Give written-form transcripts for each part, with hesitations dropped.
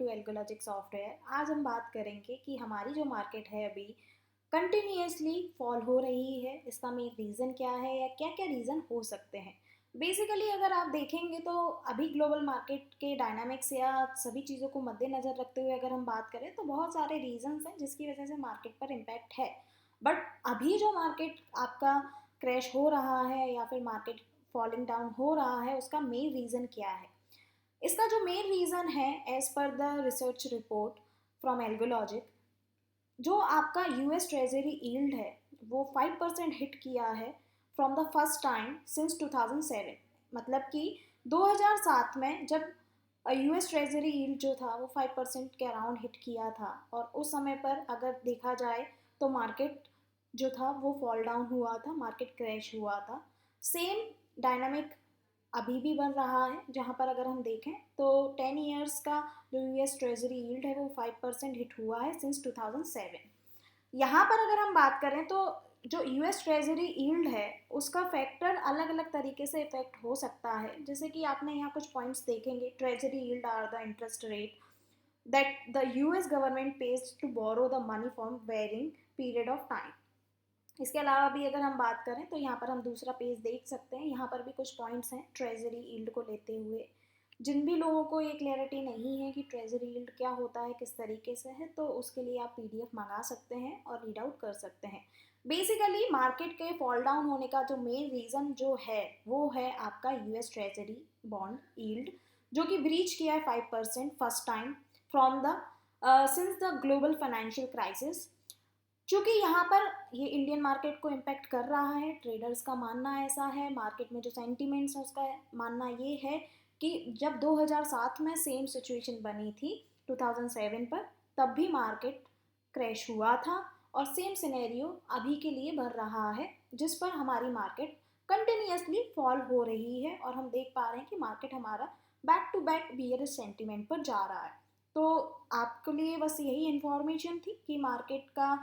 To एल्गोलॉजिक software. आज हम बात करेंगे कि हमारी जो मार्केट है अभी कंटिन्यूसली फॉल हो रही है, इसका मेन रीज़न क्या है या क्या क्या रीज़न हो सकते हैं। बेसिकली अगर आप देखेंगे तो अभी ग्लोबल मार्केट के डायनामिक्स या सभी चीज़ों को मद्देनज़र रखते हुए अगर हम बात करें तो बहुत सारे रीजंस हैं जिसकी वजह से मार्केट पर इम्पैक्ट है। बट अभी जो मार्केट आपका क्रैश हो रहा है या फिर मार्केट फॉलिंग डाउन हो रहा है, उसका मेन रीज़न क्या है? इसका जो मेन रीज़न है, as per the research report from Algologic, जो आपका यूएस ट्रेजरी यील्ड है वो 5% हिट किया है from the first time since 2007। मतलब कि 2007 में जब यूएस ट्रेजरी यील्ड जो था वो 5% के अराउंड हिट किया था, और उस समय पर अगर देखा जाए तो मार्केट जो था वो फॉल डाउन हुआ था, मार्केट क्रैश हुआ था। सेम डायनामिक अभी भी बन रहा है, जहाँ पर अगर हम देखें तो 10 ईयर्स का जो यूएस ट्रेजरी यील्ड है वो 5% हिट हुआ है सिंस 2007। यहाँ पर अगर हम बात करें तो जो यूएस ट्रेजरी यील्ड है उसका फैक्टर अलग अलग तरीके से इफेक्ट हो सकता है। जैसे कि आपने यहाँ कुछ पॉइंट्स देखेंगे, treasury yield are the interest rate that the US government pays to borrow the money from varying period of time. इसके अलावा भी अगर हम बात करें तो यहाँ पर हम दूसरा पेज देख सकते हैं, यहाँ पर भी कुछ पॉइंट्स हैं ट्रेजरी यील्ड को लेते हुए। जिन भी लोगों को ये क्लैरिटी नहीं है कि ट्रेजरी यील्ड क्या होता है, किस तरीके से है, तो उसके लिए आप पीडीएफ मंगा सकते हैं और रीड आउट कर सकते हैं। बेसिकली मार्केट के फॉल डाउन होने का जो मेन रीज़न जो है वो है आपका यूएस ट्रेजरी बॉन्ड यील्ड, जो कि ब्रीच किया है 5% first time from the sins the global financial crisis. क्योंकि यहाँ पर ये इंडियन मार्केट को इम्पेक्ट कर रहा है, ट्रेडर्स का मानना ऐसा है, मार्केट में जो सेंटीमेंट्स है उसका मानना ये है कि जब 2007 में सेम सिचुएशन बनी थी 2007 पर, तब भी मार्केट क्रैश हुआ था और सेम सिनेरियो अभी के लिए बढ़ रहा है, जिस पर हमारी मार्केट कंटिन्यूसली फॉल हो रही है और हम देख पा रहे हैं कि मार्केट हमारा back to back bearish sentiment पर जा रहा है। तो आपके लिए बस यही इन्फॉर्मेशन थी कि मार्केट का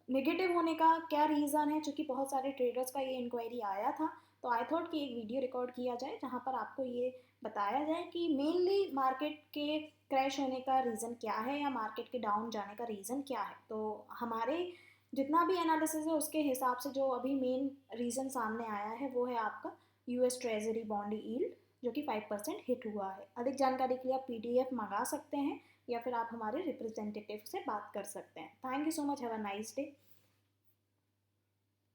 नेगेटिव होने का क्या रीज़न है, चूँकि बहुत सारे ट्रेडर्स का ये इंक्वायरी आया था। तो आई थॉट कि एक वीडियो रिकॉर्ड किया जाए जहाँ पर आपको ये बताया जाए कि मेनली मार्केट के क्रैश होने का रीज़न क्या है या मार्केट के डाउन जाने का रीज़न क्या है। तो हमारे जितना भी एनालिसिस है उसके हिसाब से जो अभी मेन रीज़न सामने आया है वो है आपका यूएस ट्रेजरी बॉन्ड यील्ड, जो कि 5% हिट हुआ है। अधिक जानकारी के लिए आप पीडीएफ मंगा सकते हैं या फिर आप हमारे रिप्रेजेंटेटिव से बात कर सकते हैं। Thank you so much, have a nice day.